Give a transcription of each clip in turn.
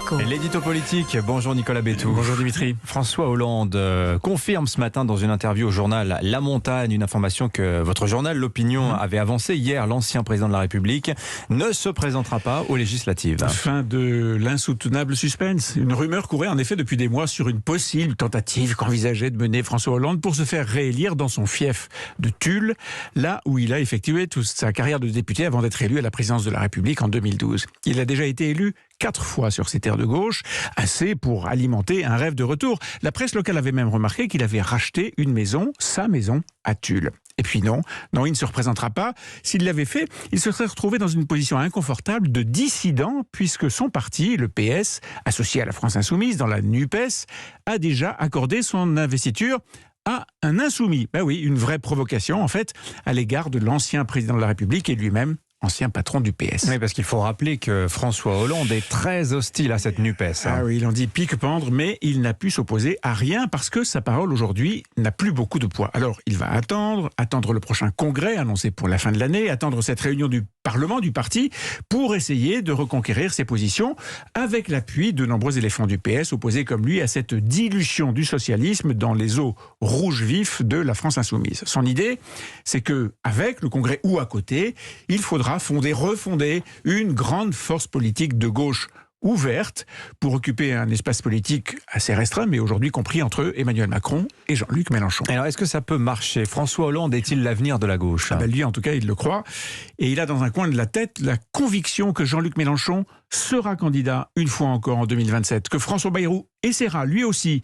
Échos. L'édito politique, bonjour Nicolas Bétou. Bonjour Dimitri. François Hollande confirme ce matin dans une interview au journal La Montagne une information que votre journal L'Opinion avait avancée hier. L'ancien président de la République ne se présentera pas aux législatives. Fin de l'insoutenable suspense. Une rumeur courait en effet depuis des mois sur une possible tentative qu'envisageait de mener François Hollande pour se faire réélire dans son fief de Tulle, là où il a effectué toute sa carrière de député avant d'être élu à la présidence de la République en 2012. Il a déjà été élu 4 fois sur ces terres de gauche, assez pour alimenter un rêve de retour. La presse locale avait même remarqué qu'il avait racheté une maison, sa maison, à Tulle. Et puis non, il ne se représentera pas. S'il l'avait fait, il se serait retrouvé dans une position inconfortable de dissident, puisque son parti, le PS, associé à la France Insoumise dans la NUPES, a déjà accordé son investiture à un insoumis. Ben oui, une vraie provocation, en fait, à l'égard de l'ancien président de la République et lui-même ancien patron du PS. Oui, parce qu'il faut rappeler que François Hollande est très hostile à cette NUPES. Ah oui, il en dit pique-pendre, mais il n'a pu s'opposer à rien parce que sa parole aujourd'hui n'a plus beaucoup de poids. Alors, il va attendre le prochain congrès annoncé pour la fin de l'année, attendre cette réunion du Parlement, du parti, pour essayer de reconquérir ses positions avec l'appui de nombreux éléphants du PS opposés comme lui à cette dilution du socialisme dans les eaux rouges vifs de la France Insoumise. Son idée, c'est que avec le congrès ou à côté, il faudra refonder une grande force politique de gauche ouverte pour occuper un espace politique assez restreint, mais aujourd'hui compris entre Emmanuel Macron et Jean-Luc Mélenchon. Alors, est-ce que ça peut marcher ? François Hollande est-il l'avenir de la gauche ? Lui, en tout cas, il le croit. Et il a dans un coin de la tête la conviction que Jean-Luc Mélenchon sera candidat une fois encore en 2027, que François Bayrou essaiera lui aussi,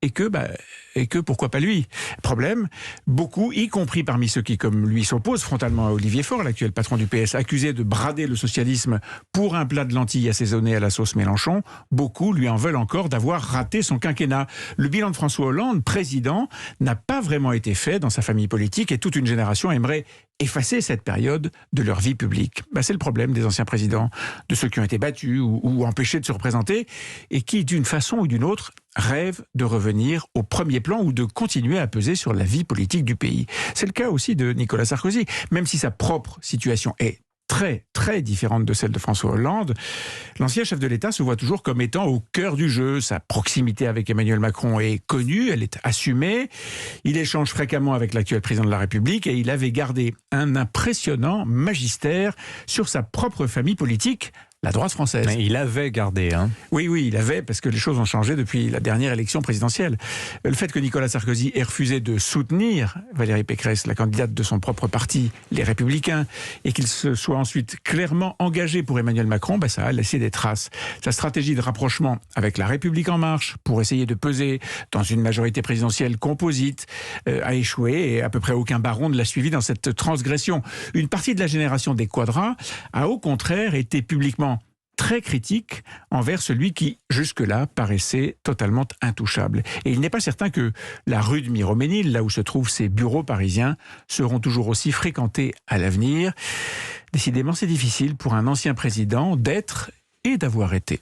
et que pourquoi pas lui. Problème, beaucoup, y compris parmi ceux qui, comme lui, s'opposent frontalement à Olivier Faure, l'actuel patron du PS, accusé de brader le socialisme pour un plat de lentilles assaisonné à la sauce Mélenchon, beaucoup lui en veulent encore d'avoir raté son quinquennat. Le bilan de François Hollande, président, n'a pas vraiment été fait dans sa famille politique et toute une génération aimerait effacer cette période de leur vie publique. C'est le problème des anciens présidents, de ceux qui ont été battus ou empêchés de se représenter et qui, d'une façon ou d'une autre, rêvent de revenir au premier plan ou de continuer à peser sur la vie politique du pays. C'est le cas aussi de Nicolas Sarkozy, même si sa propre situation est très, très différente de celle de François Hollande. L'ancien chef de l'État se voit toujours comme étant au cœur du jeu. Sa proximité avec Emmanuel Macron est connue, elle est assumée. Il échange fréquemment avec l'actuel président de la République et il avait gardé un impressionnant magistère sur sa propre famille politique, la droite française. Mais il avait gardé. Oui, il avait, parce que les choses ont changé depuis la dernière élection présidentielle. Le fait que Nicolas Sarkozy ait refusé de soutenir Valérie Pécresse, la candidate de son propre parti, les Républicains, et qu'il se soit ensuite clairement engagé pour Emmanuel Macron, ça a laissé des traces. Sa stratégie de rapprochement avec la République en marche, pour essayer de peser dans une majorité présidentielle composite, a échoué, et à peu près aucun baron ne l'a suivi dans cette transgression. Une partie de la génération des Quadras a au contraire été publiquement très critique envers celui qui, jusque-là, paraissait totalement intouchable. Et il n'est pas certain que la rue de Miromesnil, là où se trouvent ses bureaux parisiens, seront toujours aussi fréquentés à l'avenir. Décidément, c'est difficile pour un ancien président d'être et d'avoir été.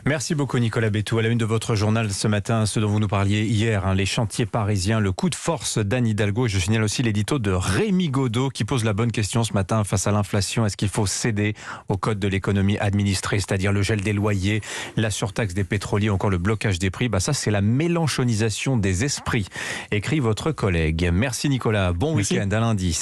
Merci beaucoup Nicolas Bétou. À la une de votre journal ce matin, ce dont vous nous parliez hier, les chantiers parisiens, le coup de force d'Anne Hidalgo. Je signale aussi l'édito de Rémi Godot qui pose la bonne question ce matin face à l'inflation. Est-ce qu'il faut céder au code de l'économie administrée, c'est-à-dire le gel des loyers, la surtaxe des pétroliers, encore le blocage des prix ? Ça, c'est la mélenchonisation des esprits, écrit votre collègue. Merci Nicolas. Bon week-end à lundi.